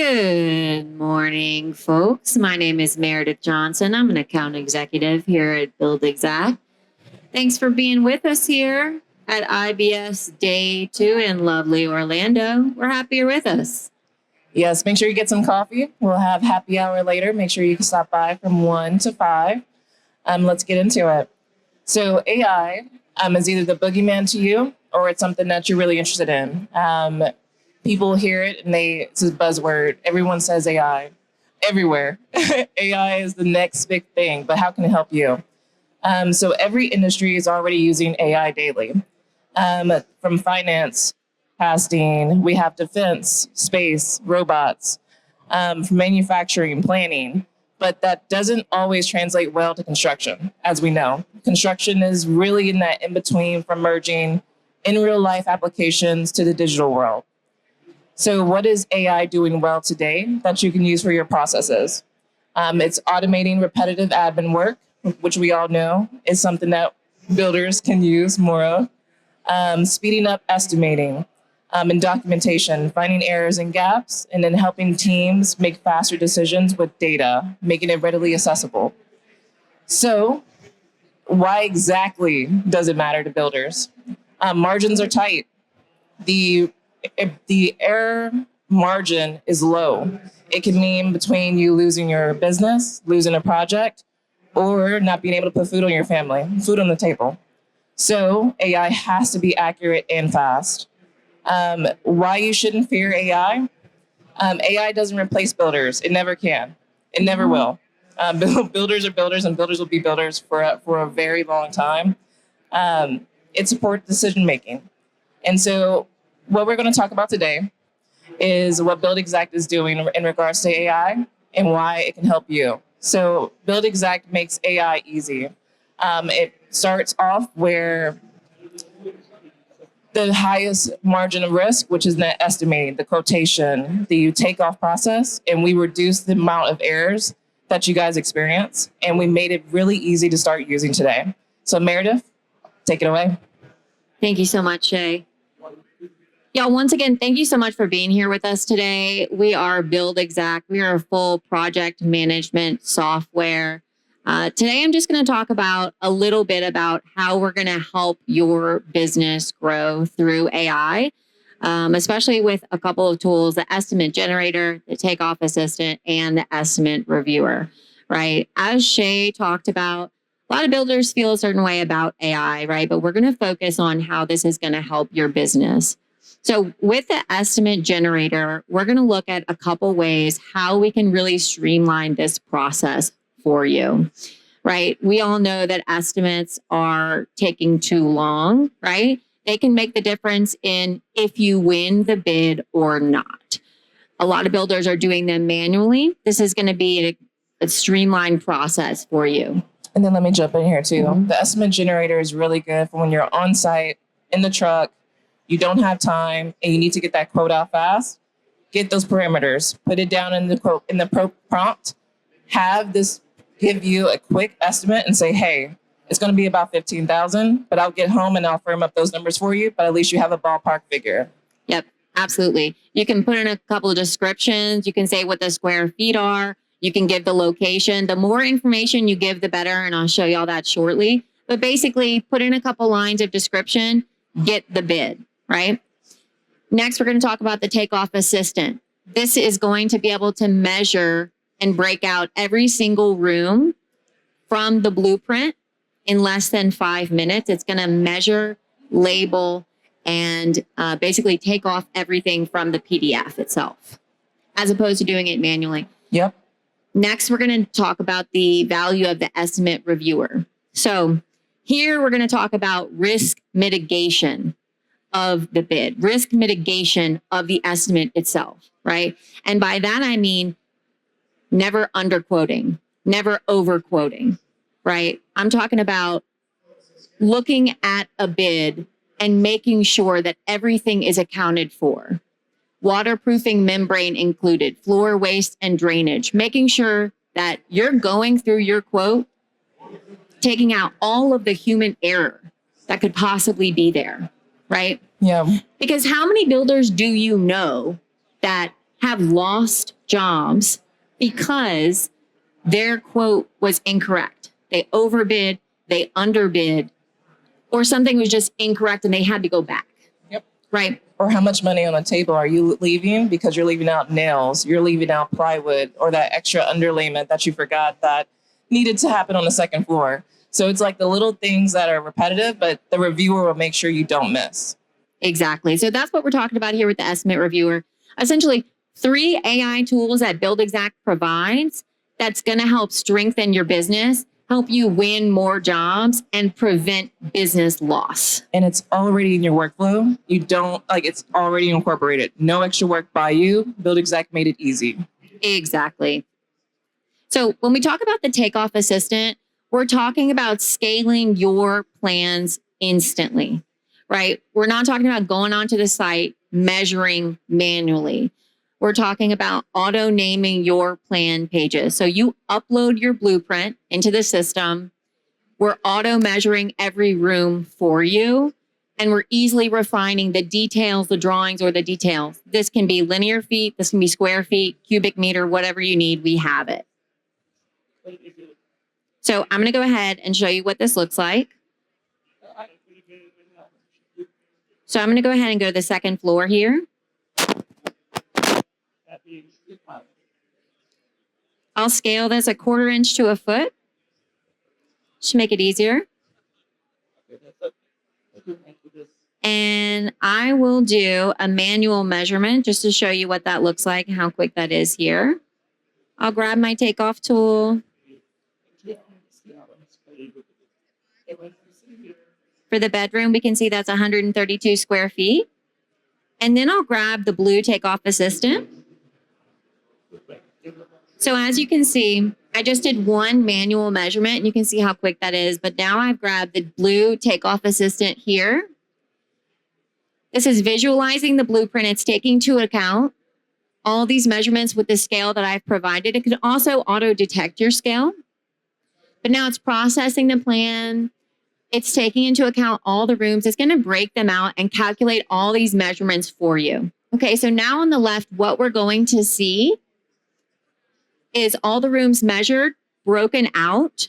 Good morning, folks. My name is Meredith Johnson. I'm an account executive here at Buildxact. Thanks for being with us here at IBS Day 2 in lovely Orlando. We're happy you're with us. Yes, make sure you get some coffee. We'll have happy hour later. Make sure you can stop by from 1 to 5. Let's get into it. So AI is either the boogeyman to you or it's something that you're really interested in. People hear it and it's a buzzword. Everyone says AI everywhere. AI is the next big thing, but how can it help you? So every industry is already using AI daily. From finance, casting, we have defense, space, robots, from manufacturing, planning, but that doesn't always translate well to construction, as we know. Construction is really in that in-between from merging in real life applications to the digital world. So what is AI doing well today that you can use for your processes? It's automating repetitive admin work, which we all know is something that builders can use more of. Speeding up estimating and documentation, finding errors and gaps, and then helping teams make faster decisions with data, making it readily accessible. So why exactly does it matter to builders? Margins are tight. If the error margin is low, it can mean between you losing your business, losing a project, or not being able to put food on your family, food on the table. So AI has to be accurate and fast. Why you shouldn't fear AI? AI doesn't replace builders. It never can. It never will. Builders are builders, and builders will be builders for a very long time. It supports decision making. And so what we're going to talk about today is what Buildxact is doing in regards to AI and why it can help you. So Buildxact makes AI easy. It starts off where the highest margin of risk, which is net estimating, the quotation, the takeoff process, and we reduce the amount of errors that you guys experience, and we made it really easy to start using today. So Meredith, take it away. Thank you so much, Shae. Y'all, once again, thank you so much for being here with us today. We are Buildxact. We are a full project management software. Today, I'm just going to talk about a little bit about how we're going to help your business grow through AI, especially with a couple of tools, the estimate generator, the takeoff assistant, and the estimate reviewer, right? As Shae talked about, a lot of builders feel a certain way about AI, right? But we're going to focus on how this is going to help your business. So with the estimate generator, we're going to look at a couple ways how we can really streamline this process for you, right? We all know that estimates are taking too long, right? They can make the difference in if you win the bid or not. A lot of builders are doing them manually. This is going to be a streamlined process for you. And then let me jump in here too. Mm-hmm. The estimate generator is really good for when you're on site, in the truck, you don't have time, and you need to get that quote out fast. Get those parameters, put it down in the quote, in the prompt, have this give you a quick estimate and say, hey, it's going to be about 15,000, but I'll get home and I'll firm up those numbers for you. But at least you have a ballpark figure. Yep, absolutely. You can put in a couple of descriptions. You can say what the square feet are. You can give the location. The more information you give, the better. And I'll show you all that shortly. But basically, put in a couple lines of description, get the bid, right? Next, we're going to talk about the takeoff assistant. This is going to be able to measure and break out every single room from the blueprint in less than 5 minutes. It's going to measure, label, and basically take off everything from the PDF itself, as opposed to doing it manually. Yep. Next, we're going to talk about the value of the estimate reviewer. So here we're going to talk about risk mitigation of the bid, risk mitigation of the estimate itself, right? And by that, I mean never underquoting, never overquoting, right? I'm talking about looking at a bid and making sure that everything is accounted for. Waterproofing membrane included, floor waste and drainage, making sure that you're going through your quote, taking out all of the human error that could possibly be there, right? Yeah. Because how many builders do you know that have lost jobs because their quote was incorrect. They overbid, they underbid, or something was just incorrect and they had to go back. Yep. Right. Or how much money on the table are you leaving because you're leaving out nails, you're leaving out plywood, or that extra underlayment that you forgot that needed to happen on the second floor. So it's like the little things that are repetitive, but the reviewer will make sure you don't miss. Exactly. So that's what we're talking about here with the estimate reviewer. Essentially, 3 AI tools that Buildxact provides that's going to help strengthen your business, help you win more jobs, and prevent business loss. And it's already in your workflow. You don't it's already incorporated. No extra work by you. Buildxact made it easy. Exactly. So when we talk about the takeoff assistant, we're talking about scaling your plans instantly, right? We're not talking about going onto the site, measuring manually. We're talking about auto naming your plan pages. So you upload your blueprint into the system. We're auto measuring every room for you. And we're easily refining the details, the drawings, or the details. This can be linear feet. This can be square feet, cubic meter, whatever you need. We have it. So I'm going to go ahead and show you what this looks like. So I'm going to go ahead and go to the second floor here. I'll scale this 1/4 inch to a foot to make it easier. And I will do a manual measurement just to show you what that looks like and how quick that is here. I'll grab my takeoff tool. For the bedroom, we can see that's 132 square feet. And then I'll grab the blue takeoff assistant. So as you can see, I just did one manual measurement and you can see how quick that is. But now I've grabbed the blue takeoff assistant here. This is visualizing the blueprint. It's taking into account all these measurements with the scale that I've provided. It can also auto detect your scale. But now it's processing the plan. It's taking into account all the rooms. It's going to break them out and calculate all these measurements for you. Okay, so now on the left, what we're going to see is all the rooms measured, broken out,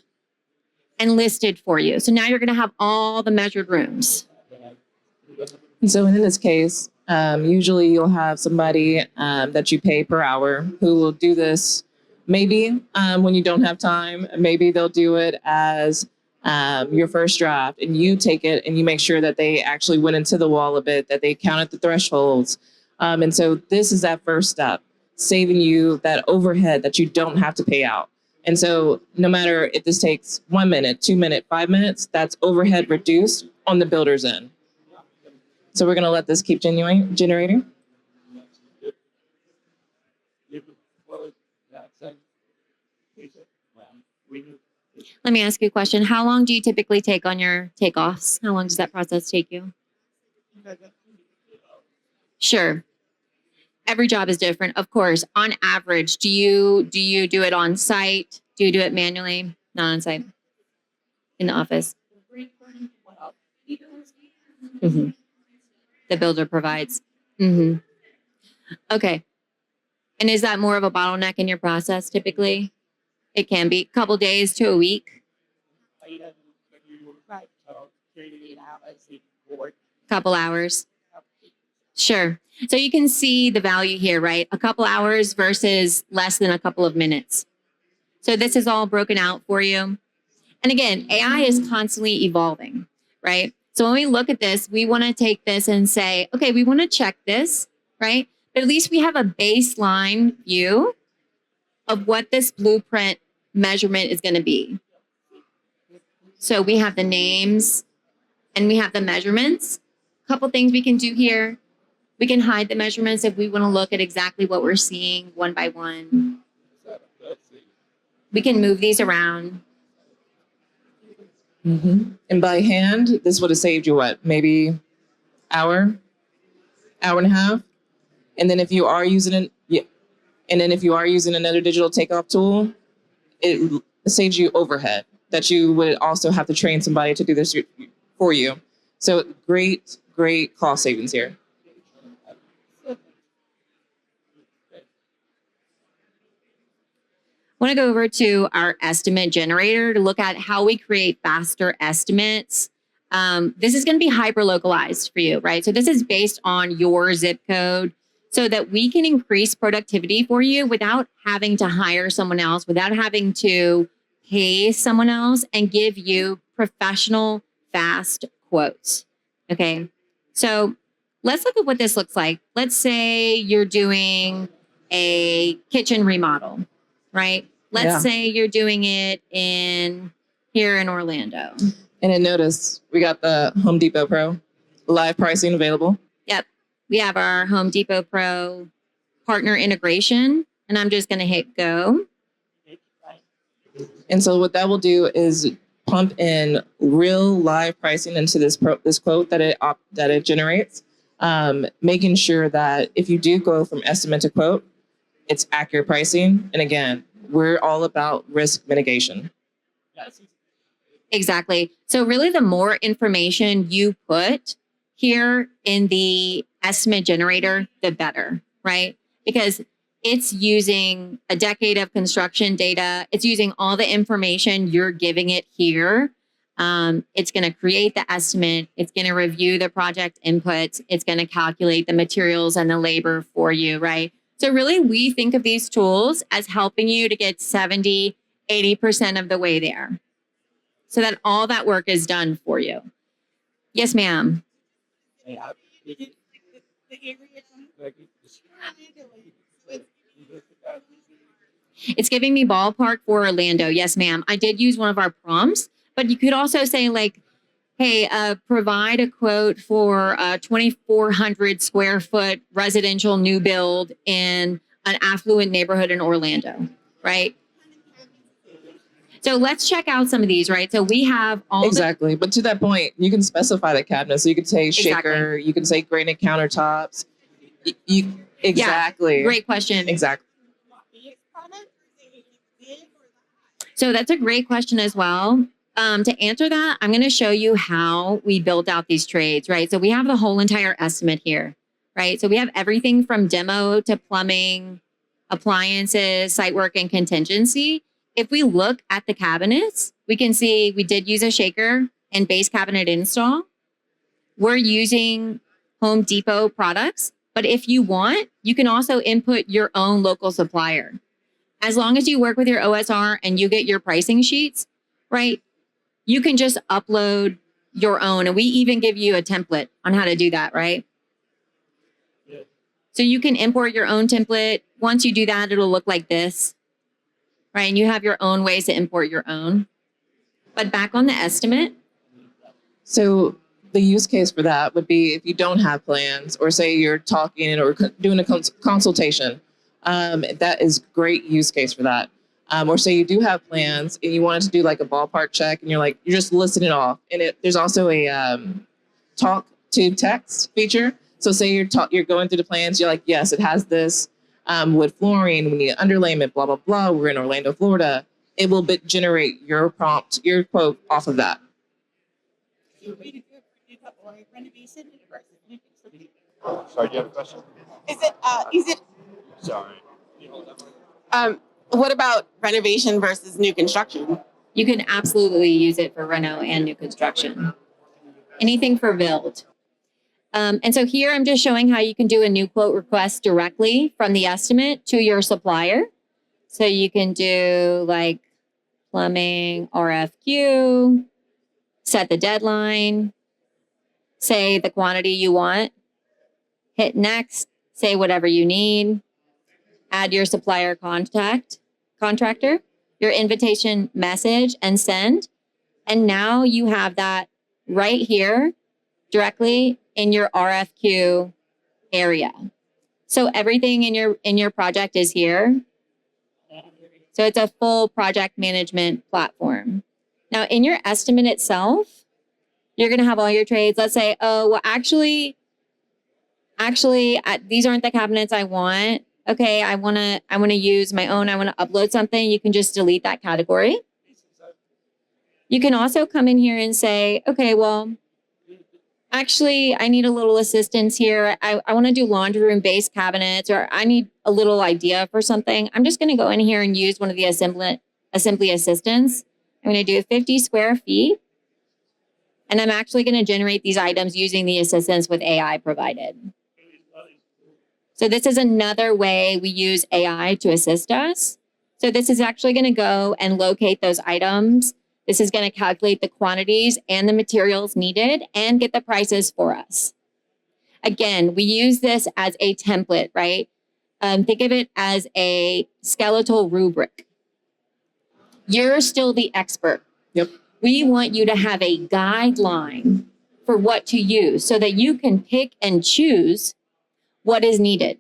and listed for you. So now you're going to have all the measured rooms. So in this case, usually you'll have somebody that you pay per hour who will do this maybe when you don't have time. Maybe they'll do it as your first draft, and you take it and you make sure that they actually went into the wall a bit, that they counted the thresholds. And so this is that first step, saving you that overhead that you don't have to pay out. And so no matter if this takes 1 minute, 2 minutes, 5 minutes, that's overhead reduced on the builder's end. So we're going to let this keep generating. Let me ask you a question. How long do you typically take on your takeoffs? How long does that process take you? Sure. Every job is different, of course. On average, do you do it on site? Do you do it manually? Not on site. In the office. Mm-hmm. The builder provides. Mm-hmm. Okay. And is that more of a bottleneck in your process typically? It can be a couple days to a week. Couple hours. Sure. So you can see the value here, right? A couple hours versus less than a couple of minutes. So this is all broken out for you. And again, AI is constantly evolving, right? So when we look at this, we want to take this and say, okay, we want to check this, right? But at least we have a baseline view of what this blueprint measurement is going to be. So we have the names and we have the measurements. A couple things we can do here. We can hide the measurements if we want to look at exactly what we're seeing one by one. We can move these around. Mm-hmm. And by hand, this would have saved you what? Maybe hour and a half. And then if you are using another digital takeoff tool, it saves you overhead that you would also have to train somebody to do this for you. So great cost savings here. want to go over to our estimate generator to look at how we create faster estimates. This is going to be hyper localized for you, right? So this is based on your zip code so that we can increase productivity for you without having to hire someone else, without having to pay someone else, and give you professional, fast quotes. Okay. So let's look at what this looks like. Let's say you're doing a kitchen remodel, right? Let's say you're doing it here in Orlando. And then notice we got the Home Depot Pro live pricing available. Yep. We have our Home Depot Pro partner integration, and I'm just going to hit go. And so what that will do is pump in real live pricing into this quote that it generates, making sure that if you do go from estimate to quote, it's accurate pricing. And again, we're all about risk mitigation. Exactly. So really, the more information you put here in the estimate generator, the better, right? Because it's using a decade of construction data. It's using all the information you're giving it here. It's going to create the estimate. It's going to review the project inputs. It's going to calculate the materials and the labor for you, right? So really, we think of these tools as helping you to get 70, 80% of the way there, so that all that work is done for you. Yes, ma'am. It's giving me ballpark for Orlando. Yes, ma'am. I did use one of our prompts, but you could also say like, hey, provide a quote for a 2,400 square foot residential new build in an affluent neighborhood in Orlando, right? So let's check out some of these, right? So we have all exactly. But to that point, you can specify the cabinet. So you could say shaker, you can say granite countertops. Exactly. Yeah, great question. Exactly. So that's a great question as well. To answer that, I'm going to show you how we built out these trades, right? So we have the whole entire estimate here, right? So we have everything from demo to plumbing, appliances, site work, and contingency. If we look at the cabinets, we can see we did use a shaker and base cabinet install. We're using Home Depot products, but if you want, you can also input your own local supplier. As long as you work with your OSR and you get your pricing sheets, right? You can just upload your own. And we even give you a template on how to do that, right? Yeah. So you can import your own template. Once you do that, it'll look like this, right? And you have your own ways to import your own. But back on the estimate. So the use case for that would be if you don't have plans, or say you're talking or doing a consultation. That is great use case for that. Or say you do have plans and you wanted to do like a ballpark check and you're just listing it off. And there's also a talk to text feature. So say you're going through the plans, you're like, yes, it has this wood flooring, we need underlayment, blah, blah, blah. We're in Orlando, Florida. It will generate your prompt, your quote off of that. Sorry, do you have a question? Is it? Sorry. What about renovation versus new construction? You can absolutely use it for reno and new construction. Anything for build. And so here I'm just showing how you can do a new quote request directly from the estimate to your supplier. So you can do like plumbing, RFQ, set the deadline, say the quantity you want, hit next, say whatever you need, add your supplier contractor, your invitation message, and send. And now you have that right here directly in your RFQ area. So everything in your project is here. So it's a full project management platform. Now in your estimate itself, you're going to have all your trades. Let's say, oh, well, actually, these aren't the cabinets I want. Okay, I want to use my own. I want to upload something. You can just delete that category. You can also come in here and say, okay, well, Actually, I need a little assistance here. I want to do laundry room base cabinets, or I need a little idea for something. I'm just going to go in here and use one of the assembly assistants. I'm going to do 50 square feet. And I'm actually going to generate these items using the assistance with AI provided. So this is another way we use AI to assist us. So this is actually going to go and locate those items. This is going to calculate the quantities and the materials needed and get the prices for us. Again, we use this as a template, right? Think of it as a skeletal rubric. You're still the expert. Yep. We want you to have a guideline for what to use so that you can pick and choose what is needed.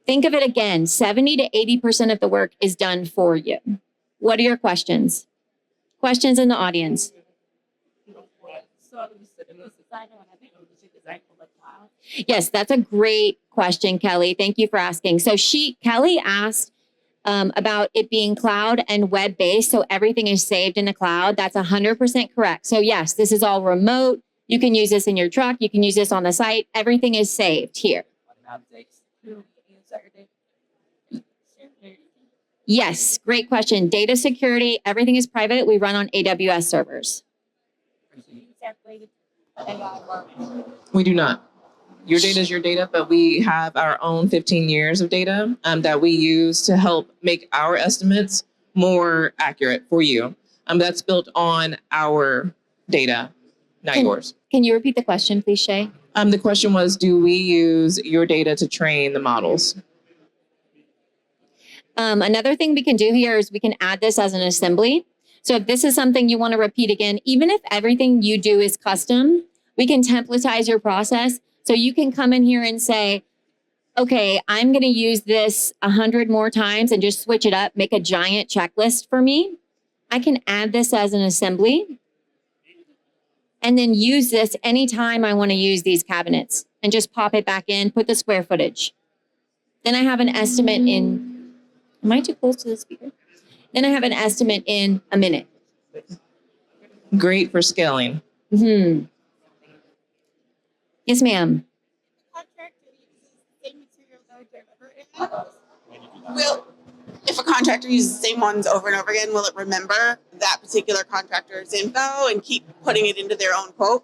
Think of it again, 70 to 80% of the work is done for you. What are your questions? Questions in the audience? Yes, that's a great question, Kelly. Thank you for asking. So Kelly asked about it being cloud and web-based, so everything is saved in the cloud. That's 100% correct. So yes, this is all remote. You can use this in your truck. You can use this on the site. Everything is saved here. Yes, great question. Data security, everything is private. We run on AWS servers. We do not. Your data is your data, but we have our own 15 years of data that we use to help make our estimates more accurate for you. That's built on our data, not yours. Can you repeat the question, please, Shae? The question was, do we use your data to train the models? Another thing we can do here is we can add this as an assembly. So if this is something you want to repeat again, even if everything you do is custom, we can templatize your process. So you can come in here and say, okay, I'm going to use this 100 more times and just switch it up, make a giant checklist for me. I can add this as an assembly and then use this anytime I want to use these cabinets and just pop it back in, put the square footage. Then I have an estimate in, am I too close to the speaker? Then I have an estimate in a minute. Great for scaling. Mm-hmm. Yes, ma'am. Will, if a contractor uses the same ones over and over again, will it remember that particular contractor's info and keep putting it into their own quote?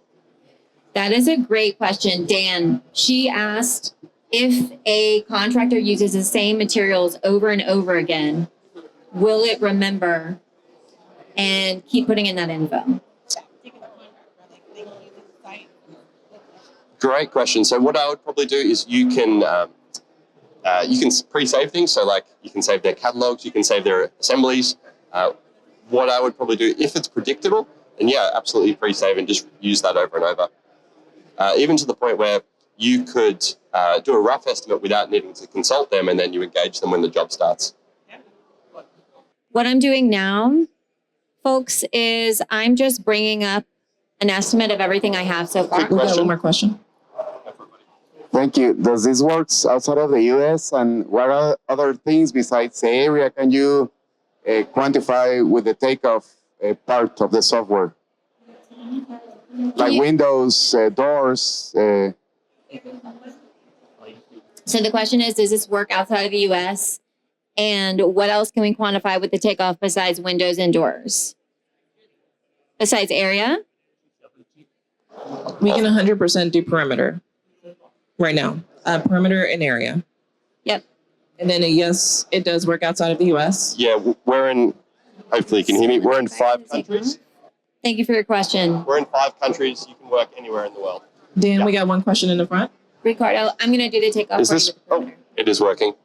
That is a great question, Dan. She asked if a contractor uses the same materials over and over again, will it remember and keep putting in that info? Great question. So what I would probably do is you can pre-save things. So like you can save their catalogs, you can save their assemblies. What I would probably do, if it's predictable, then yeah, absolutely pre-save and just use that over and over. Even to the point where you could do a rough estimate without needing to consult them, and then you engage them when the job starts. What I'm doing now, folks, is I'm just bringing up an estimate of everything I have so far. We got one more question. Thank you. Does this work outside of the US? And what are other things besides the area can you quantify with the takeoff part of the software? Like windows, doors. So the question is, does this work outside of the US? And what else can we quantify with the takeoff besides windows and doors? Besides area? We can 100% do perimeter right now. Perimeter and area. Yep. And then yes, it does work outside of the US. Yeah, hopefully you can hear me, we're in 5 countries. Thank you for your question. We're in 5 countries. You can work anywhere in the world. Dan, Yeah. we got one question in the front. Ricardo, I'm going to do the takeoff. Is this, it is working.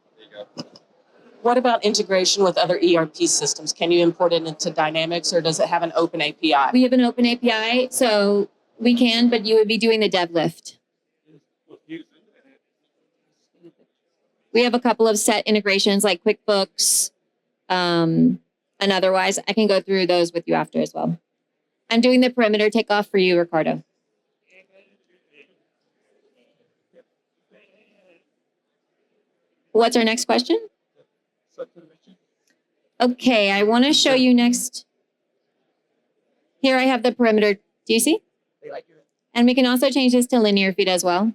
What about integration with other ERP systems? Can you import it into Dynamics, or does it have an open API? We have an open API, so we can, but you would be doing the dev lift. We have a couple of set integrations like QuickBooks, and otherwise I can go through those with you after as well. I'm doing the perimeter takeoff for you, Ricardo. What's our next question? Okay, I want to show you next. Here I have the perimeter. Do you see? And we can also change this to linear feet as well.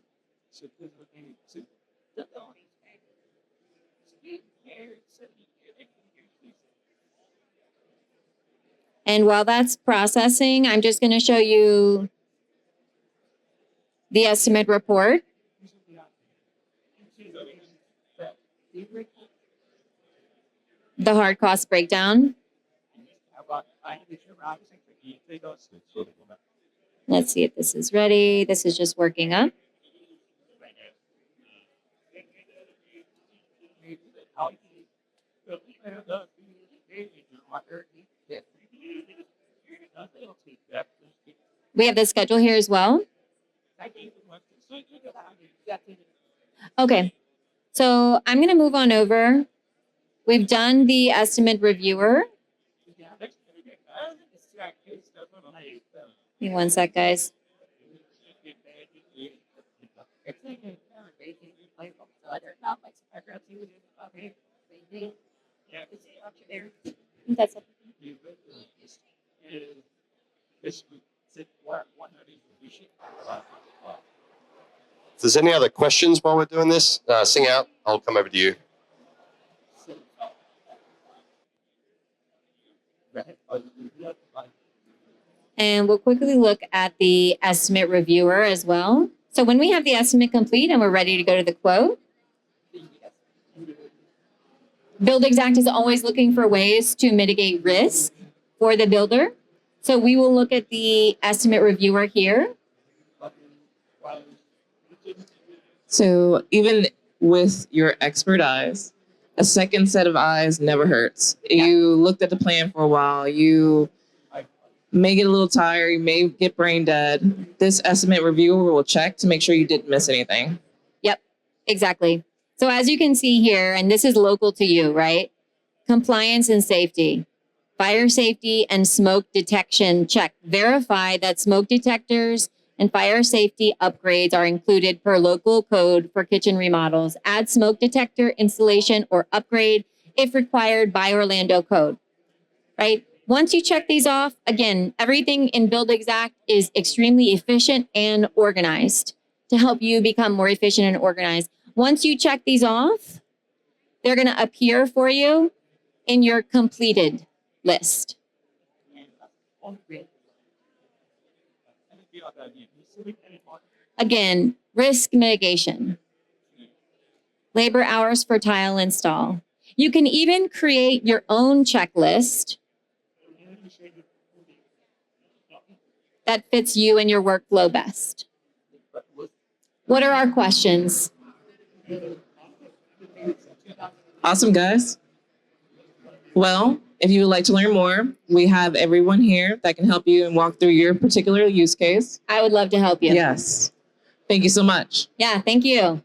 And while that's processing, I'm just going to show you the estimate report. The hard cost breakdown. Let's see if this is ready. This is just working up. We have the schedule here as well. Okay, so I'm going to move on over. We've done the estimate reviewer. Give me one sec, guys. That's it. If there's any other questions while we're doing this, sing out. I'll come over to you. And we'll quickly look at the estimate reviewer as well. So when we have the estimate complete and we're ready to go to the quote, Buildxact is always looking for ways to mitigate risk for the builder. So we will look at the estimate reviewer here. So even with your expert eyes, a second set of eyes never hurts. You looked at the plan for a while. You may get a little tired. You may get brain dead. This estimate reviewer will check to make sure you didn't miss anything. Yep, exactly. So as you can see here, and this is local to you, right? Compliance and safety, fire safety and smoke detection check. Verify that smoke detectors and fire safety upgrades are included per local code for kitchen remodels. Add smoke detector installation or upgrade if required by Orlando code, right? Once you check these off, again, everything in Buildxact is extremely efficient and organized to help you become more efficient and organized. Once you check these off, they're going to appear for you in your completed list. Again, risk mitigation, labor hours for tile install. You can even create your own checklist that fits you and your workflow best. What are our questions? Awesome, guys. Well, if you would like to learn more, we have everyone here that can help you and walk through your particular use case. I would love to help you. Yes. Thank you so much. Yeah, thank you.